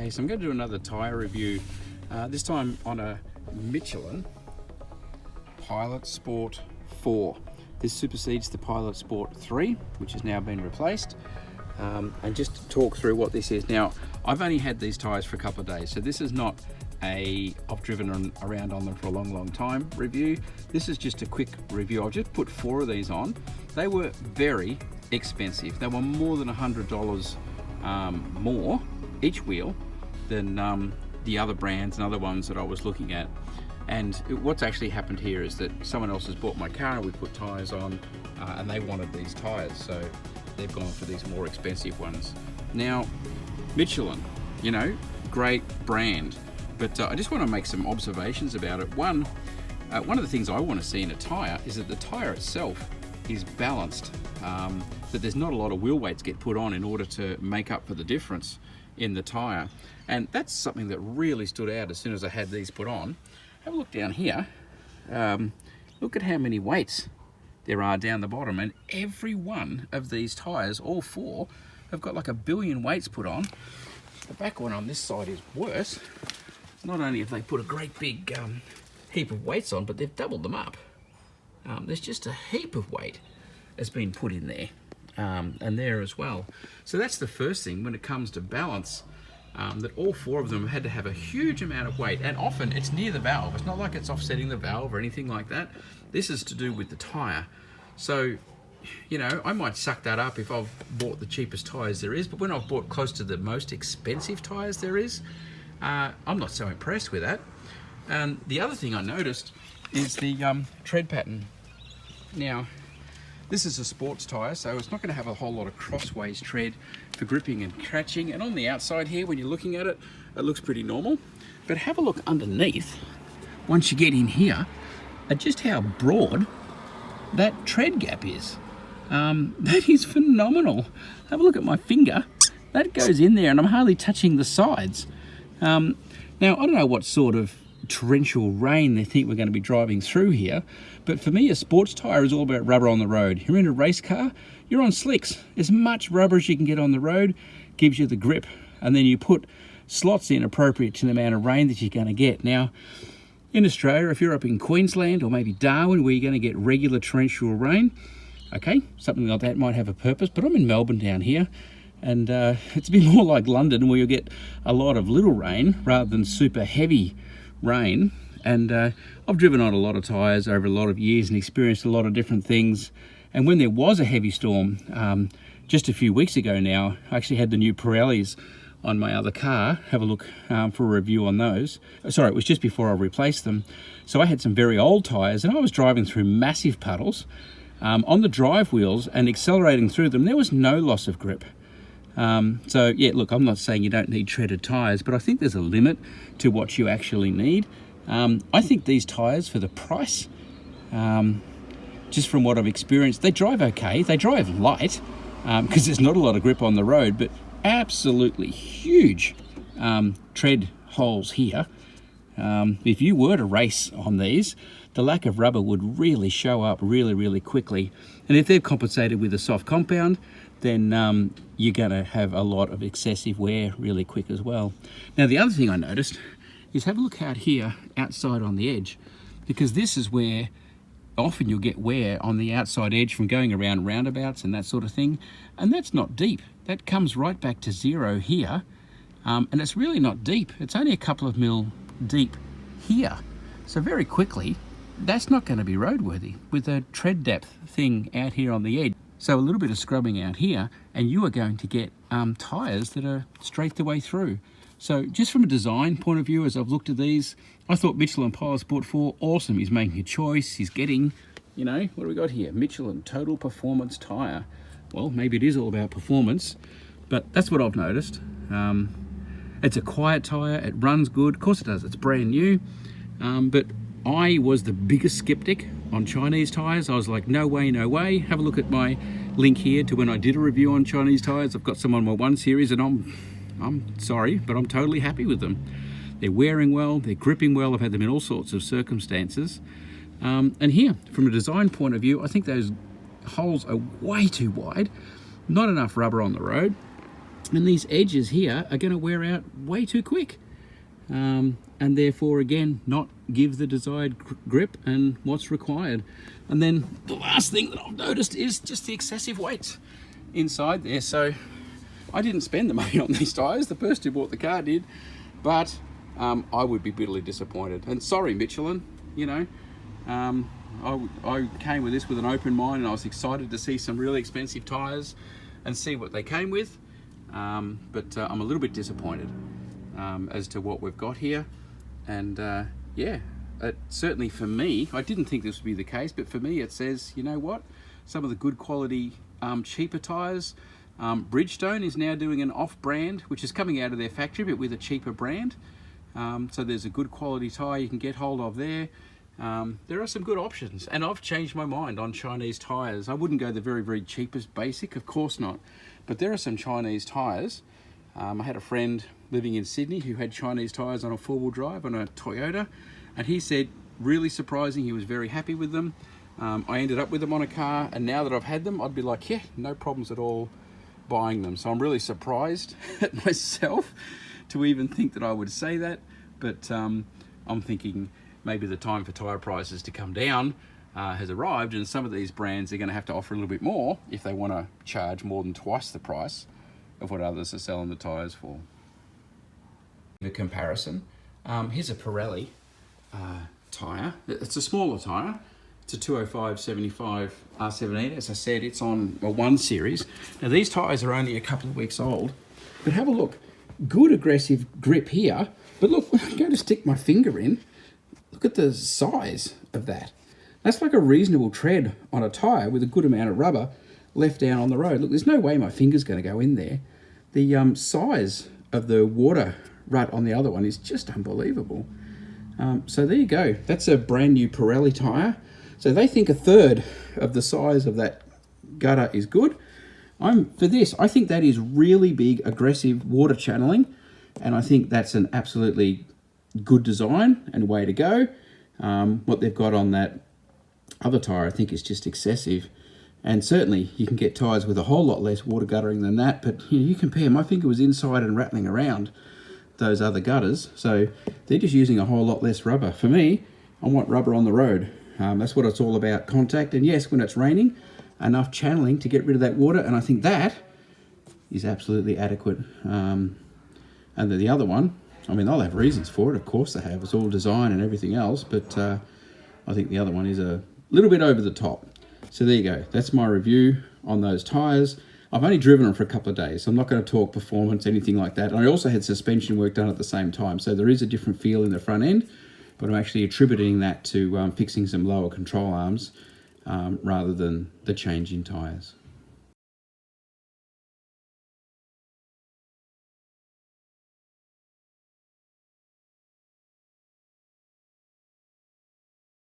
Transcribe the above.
Okay, so I'm going to do another tyre review, this time on a Michelin Pilot Sport 4. This supersedes the Pilot Sport 3, which has now been replaced. And just to talk through what this is. Now, I've only had these tyres for a couple of days, so this is not I've driven around on them for a long time review. This is just a quick review. I've just put 4 of these on. They were very expensive. They were more than $100 more each wheel than the other brands and other ones that I was looking at. And what's actually happened here is that someone else has bought my car and we put tyres on and they wanted these tyres, so they've gone for these more expensive ones. Now, Michelin, you know, great brand, but I just want to make some observations about it. One of the things I want to see in a tyre is that the tyre itself is balanced, that there's not a lot of wheel weights get put on in order to make up for the difference in the tyre. And that's something that really stood out as soon as I had these put on. Have a look down here. Look at how many weights there are down the bottom, and every one of these tyres, all 4, have got like a billion weights put on. The back one on this side is worse. Not only have they put a great big heap of weights on, but they've doubled them up. There's just a heap of weight has been put in there and there as well. So that's the first thing when it comes to balance, that all 4 of them had to have a huge amount of weight, and often it's near the valve. It's not like it's offsetting the valve or anything like that. This is to do with the tyre. So, you know, I might suck that up if I've bought the cheapest tyres there is, but when I've bought close to the most expensive tyres there is, I'm not so impressed with that. And the other thing I noticed is the tread pattern. Now, this is a sports tyre, so it's not going to have a whole lot of crossways tread for gripping and catching. And on the outside here, when you're looking at it, it looks pretty normal. But have a look underneath, once you get in here, at just how broad that tread gap is. That is phenomenal. Have a look at my finger. That goes in there and I'm hardly touching the sides. Now, I don't know what sort of torrential rain they think we're going to be driving through here, but for me a sports tyre is all about rubber on the road. You're in a race car, you're on slicks. As much rubber as you can get on the road gives you the grip, and then you put slots in appropriate to the amount of rain that you're going to get. Now in Australia, if you're up in Queensland or maybe Darwin where you're going to get regular torrential rain, okay, something like that might have a purpose, but I'm in Melbourne down here, and it's a bit more like London where you'll get a lot of little rain rather than super heavy rain. And I've driven on a lot of tyres over a lot of years and experienced a lot of different things. And when there was a heavy storm, just a few weeks ago now, I actually had the new Pirellis on my other car. Have a look for a review on those. Sorry, it was just before I replaced them. So I had some very old tyres and I was driving through massive puddles on the drive wheels and accelerating through them. There was no loss of grip. So yeah, look, I'm not saying you don't need treaded tyres, but I think there's a limit to what you actually need. I think these tyres, for the price, just from what I've experienced, they drive okay. They drive light because there's not a lot of grip on the road, but absolutely huge tread holes here. If you were to race on these, the lack of rubber would really show up really quickly. And if they're compensated with a soft compound, then you're going to have a lot of excessive wear really quick as well. Now, the other thing I noticed is have a look out here outside on the edge, because this is where often you'll get wear on the outside edge from going around roundabouts and that sort of thing. And that's not deep. That comes right back to 0 here. And it's really not deep. It's only a couple of mil deep here. So very quickly, that's not going to be roadworthy with a tread depth thing out here on the edge. So a little bit of scrubbing out here and you are going to get tyres that are straight the way through. So just from a design point of view, as I've looked at these, I thought Michelin Pilot Sport 4, awesome. He's making a choice. He's getting, you know, what do we got here? Michelin Total Performance Tyre. Well, maybe it is all about performance, but that's what I've noticed. It's a quiet tyre. It runs good. Of course it does. It's brand new. But I was the biggest skeptic on Chinese tyres. I was like, no way, no way. Have a look at my link here to when I did a review on Chinese tyres. I've got some on my 1 series and I'm sorry, but I'm totally happy with them. They're wearing well, they're gripping well. I've had them in all sorts of circumstances. And here, from a design point of view, I think those holes are way too wide. Not enough rubber on the road. And these edges here are going to wear out way too quick. And therefore, again, not give the desired grip and what's required. And then the last thing that I've noticed is just the excessive weight inside there. So I didn't spend the money on these tyres. The person who bought the car did, but I would be bitterly disappointed. And sorry, Michelin, you know, I came with this with an open mind, and I was excited to see some really expensive tyres and see what they came with. But I'm a little bit disappointed as to what we've got here. And yeah, certainly for me, I didn't think this would be the case, but for me it says, you know what, some of the good quality cheaper tyres, Bridgestone is now doing an off-brand, which is coming out of their factory but with a cheaper brand. So there's a good quality tyre you can get hold of there. There are some good options, and I've changed my mind on Chinese tyres. I wouldn't go the very, very cheapest basic, of course not, but there are some Chinese tyres. I had a friend living in Sydney who had Chinese tyres on a four-wheel drive on a Toyota, and he said, really surprising, he was very happy with them. I ended up with them on a car, and now that I've had them, I'd be like, yeah, no problems at all buying them. So I'm really surprised at myself to even think that I would say that, but I'm thinking maybe the time for tyre prices to come down has arrived, and some of these brands are going to have to offer a little bit more if they want to charge more than twice the price of what others are selling the tyres for. A comparison, here's a Pirelli tyre. It's a smaller tyre. It's a 205/75 R17. As I said, it's on a 1 series. Now these tyres are only a couple of weeks old, but have a look. Good aggressive grip here, but look, when I go to stick my finger in, look at the size of that. That's like a reasonable tread on a tyre with a good amount of rubber left down on the road. Look, there's no way my finger's going to go in there. The size of the water rut on the other one is just unbelievable. So there you go. That's a brand new Pirelli tyre. So they think a third of the size of that gutter is good. For this, I think that is really big, aggressive water channeling, and I think that's an absolutely good design and way to go. What they've got on that other tyre, I think, is just excessive. And certainly you can get tyres with a whole lot less water guttering than that, but you compare, my finger was inside and rattling around those other gutters, so they're just using a whole lot less rubber. For me, I want rubber on the road. That's what it's all about, contact, and yes, when it's raining, enough channeling to get rid of that water, and I think that is absolutely adequate. And then the other one, I mean, they'll have reasons for it, of course they have, it's all design and everything else, but I think the other one is a little bit over the top. So there you go, that's my review on those tyres. I've only driven them for a couple of days, so I'm not going to talk performance, anything like that. And I also had suspension work done at the same time, so there is a different feel in the front end, but I'm actually attributing that to fixing some lower control arms rather than the change in tyres.